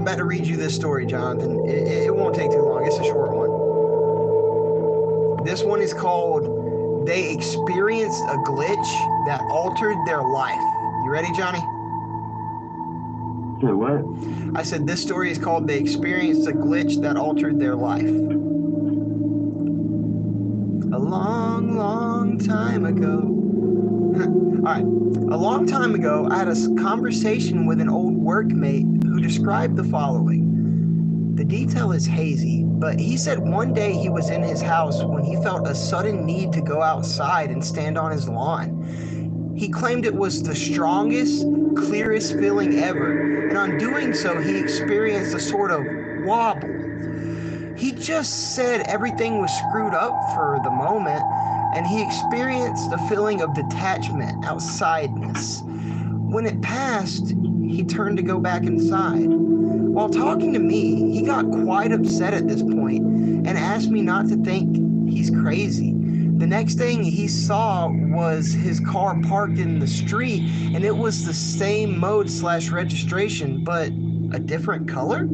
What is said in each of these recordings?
about to read you this story, Jonathan. It won't take too long. It's a short one. This one is called "They Experienced a Glitch That Altered Their Life." You ready, Johnny? Say what? I said this story is called "They Experienced a Glitch That Altered Their Life." A long, long time ago. All right. A long time ago, I had a conversation with an old workmate who described the following. The detail is hazy, but he said one day he was in his house when he felt a sudden need to go outside and stand on his lawn. He claimed it was the strongest, clearest feeling ever, and on doing so, he experienced a sort of wobble. He just said everything was screwed up for the moment, and he experienced a feeling of detachment, outsideness. When it passed, he turned to go back inside. While talking to me, he got quite upset at this point and asked me not to think he's crazy. The next thing he saw was his car parked in the street, and it was the same mode/registration, but a different color?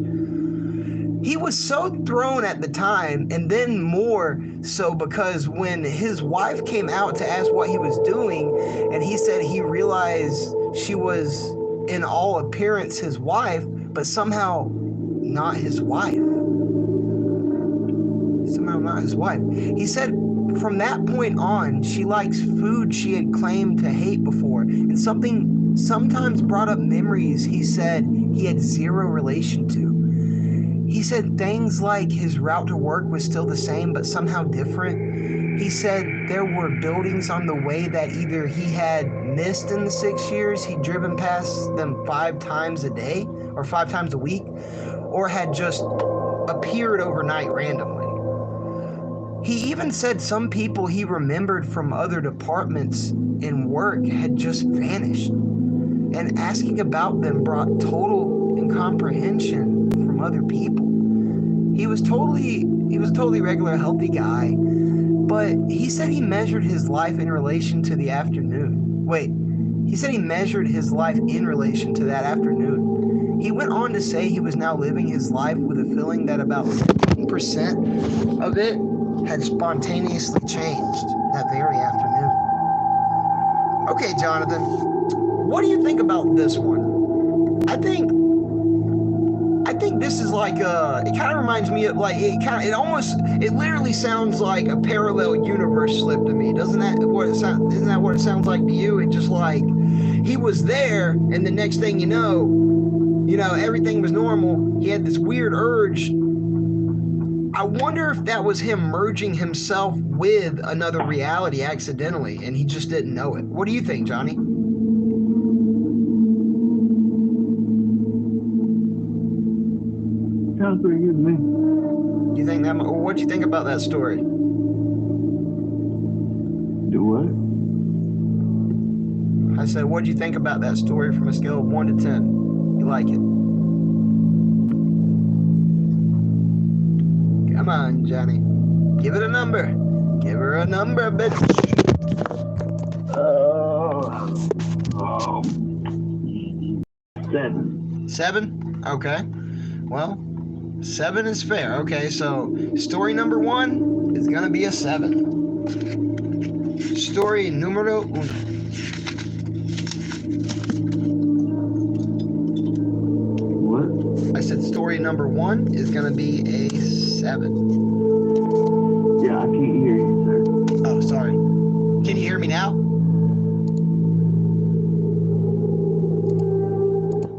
He was so thrown at the time, and then more so because when his wife came out to ask what he was doing, and he said he realized she was in all appearance his wife, but somehow not his wife. Somehow not his wife. He said from that point on, she likes food she had claimed to hate before, and something sometimes brought up memories he said he had zero relation to. He said things like his route to work was still the same, but somehow different. He said there were buildings on the way that either he had missed in the 6 years he'd driven past them 5 times a day, or 5 times a week, or had just appeared overnight randomly. He even said some people he remembered from other departments in work had just vanished, and asking about them brought total incomprehension from other people. He was totally regular, healthy guy, but he said he measured his life in relation to the afternoon. Wait, he said he measured his life in relation to that afternoon. He went on to say he was now living his life with a feeling that about 10% of it had spontaneously changed that very afternoon. Okay, Jonathan, what do you think about this one? I think this is like it kind of reminds me of like it literally sounds like a parallel universe slip to me. Isn't that what it sounds like to you? It just like he was there, and the next thing you know, everything was normal. He had this weird urge. I wonder if that was him merging himself with another reality accidentally, and he just didn't know it. What do you think, Johnny? Sounds pretty good to me. You think that? What do you think about that story? Do what? I said, what do you think about that story from a scale of 1 to 10? You like it? Come on, Johnny. Give it a number. Give her a number, bitch. Oh. 7. 7? Okay. Well, 7 is fair. Okay, so story number 1 is going to be a 7. Story numero uno. What? I said story number 1 is going to be a 7. Yeah, I can't hear you, sir. Oh, sorry. Can you hear me now?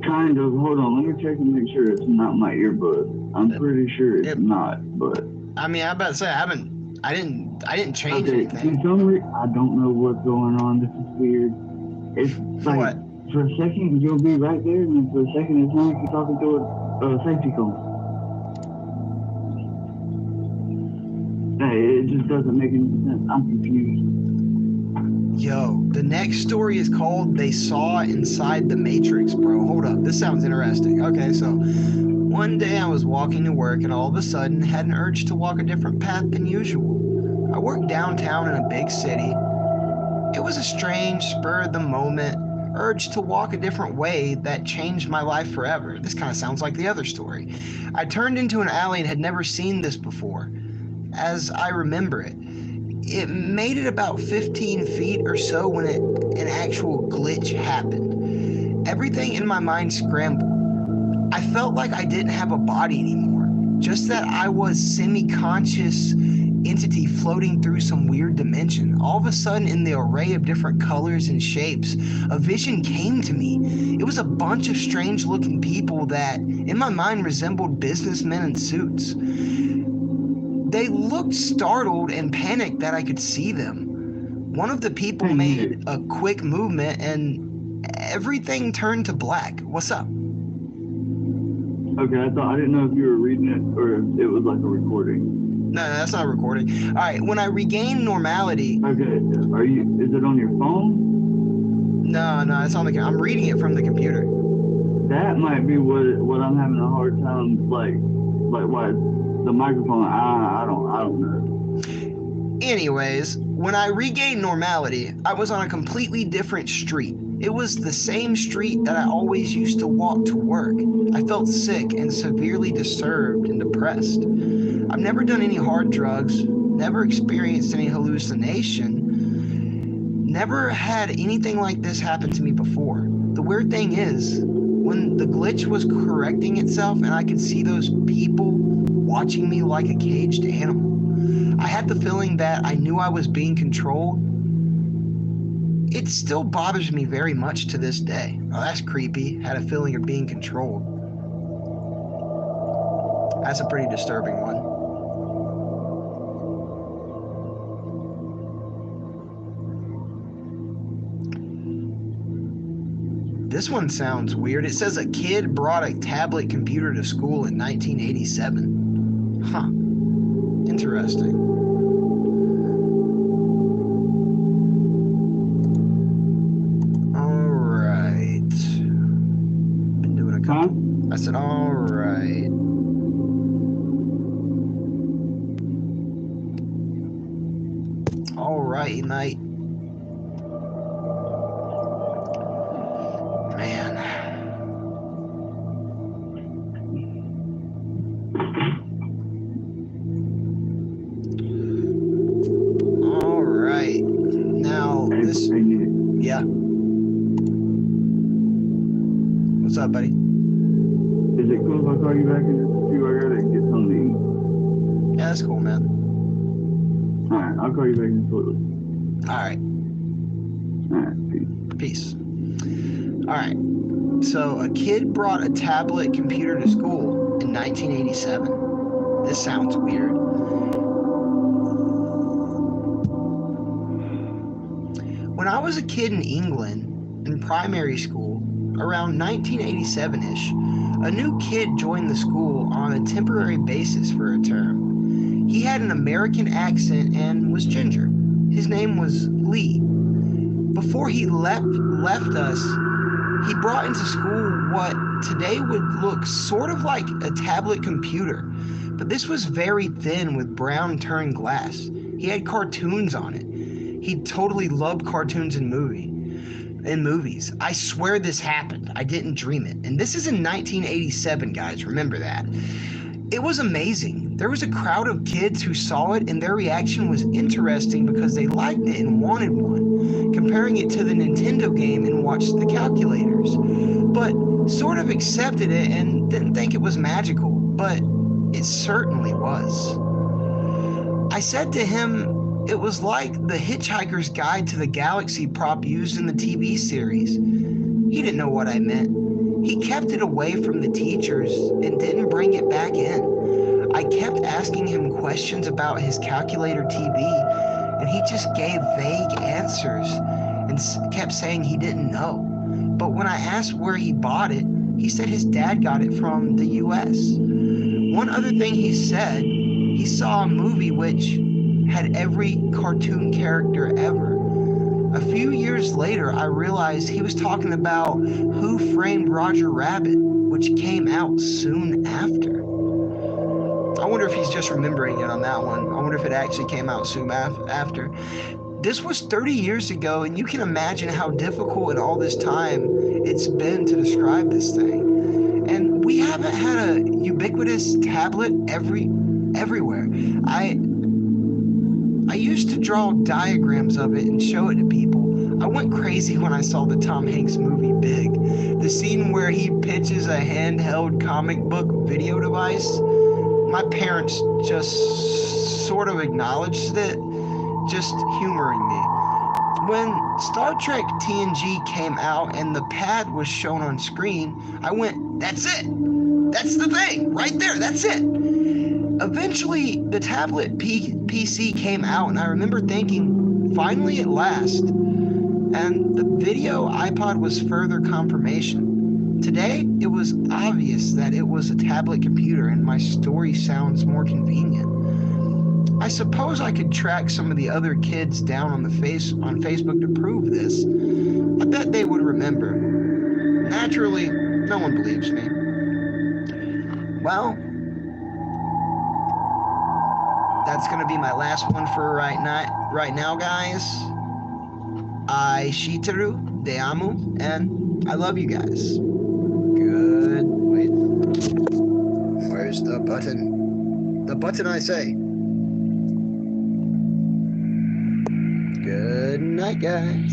Kind of. Hold on. Let me check and make sure it's not my earbud. I'm pretty sure it's not, but. I mean, I'm about to say I didn't change Okay, anything. for some reason, I don't know what's going on. This is weird. It's like, What? for a second, you'll be right there, and then for a second, it's like you're talking to a safety cone. Hey, it just doesn't make any sense. I'm confused. Yo, the next story is called They Saw Inside the Matrix, bro. Hold up, this sounds interesting. Okay, so one day I was walking to work and all of a sudden had an urge to walk a different path than usual. I work downtown in a big city. It was a strange, spur of the moment urge to walk a different way that changed my life forever. This kind of sounds like the other story. I turned into an alley and had never seen this before, as I remember it. It made it about 15 feet or so when an actual glitch happened. Everything in my mind scrambled. I felt like I didn't have a body anymore, just that I was semi-conscious entity floating through some weird dimension. All of a sudden, in the array of different colors and shapes, a vision came to me. It was a bunch of strange looking people that, in my mind, resembled businessmen in suits. They looked startled and panicked that I could see them. One of the people made a quick movement and everything turned to black. What's up? Okay, I didn't know if you were reading it or if it was like a recording. No, that's not a recording. All right, when I regained normality. Okay, is it on your phone? No, it's on the. I'm reading it from the computer. That might be what I'm having a hard time like why the microphone. I don't know. Anyways, when I regained normality, I was on a completely different street. It was the same street that I always used to walk to work. I felt sick and severely disturbed and depressed. I've never done any hard drugs, never experienced any hallucination, never had anything like this happen to me before. The weird thing is, when the glitch was correcting itself and I could see those people watching me like a caged animal, I had the feeling that I knew I was being controlled. It still bothers me very much to this day. Oh, that's creepy. Had a feeling of being controlled. That's a pretty disturbing one. This one sounds weird. It says a kid brought a tablet computer to school in 1987. Huh. Interesting. I said, all right. All right, mate. Man. All right. Now, this... Yeah. What's up, buddy? Is it cool if I call you back in just a few? I gotta get something to eat. Yeah, that's cool, man. Alright, I'll call you back in a little. Alright. Alright, peace. Alright. So, a kid brought a tablet computer to school in 1987. This sounds weird. When I was a kid in England, in primary school, around 1987-ish, a new kid joined the school on a temporary basis for a term. He had an American accent and was ginger. His name was Lee. Before he left us, he brought into school what today would look sort of like a tablet computer, but this was very thin with brown turned glass. He had cartoons on it. He totally loved cartoons and movies. I swear this happened. I didn't dream it. And this is in 1987, guys. Remember that. It was amazing. There was a crowd of kids who saw it, and their reaction was interesting because they liked it and wanted one, comparing it to the Nintendo game and watched the calculators, but sort of accepted it and didn't think it was magical, but it certainly was. I said to him, it was like the Hitchhiker's Guide to the Galaxy prop used in the TV series. He didn't know what I meant. He kept it away from the teachers and didn't bring it back in. I kept asking him questions about his calculator TV, and he just gave vague answers and kept saying he didn't know. But when I asked where he bought it, he said his dad got it from the US. One other thing he said, he saw a movie which had every cartoon character ever. A few years later, I realized he was talking about Who Framed Roger Rabbit, which came out soon after. I wonder if he's just remembering it on that one. I wonder if it actually came out soon after. this was 30 years ago, and you can imagine how difficult in all this time it's been to describe this thing. And we haven't had a ubiquitous tablet everywhere. I used to draw diagrams of it and show it to people. I went crazy when I saw the Tom Hanks movie Big. The scene where he pitches a handheld comic book video device. My parents just sort of acknowledged it, just humoring me. When Star Trek TNG came out and the pad was shown on screen, I went, that's it. That's the thing right there. That's it. Eventually, the tablet PC came out, and I remember thinking, finally at last. And the video iPod was further confirmation. Today, it was obvious that it was a tablet computer, and my story sounds more convenient. I suppose I could track some of the other kids down on Facebook to prove this. I bet they would remember. Naturally, no one believes me. Well, that's going to be my last one for right now, guys. I shiteru, te amo, and I love you guys. Good. Wait. Where's the button? The button I say. Good night, guys.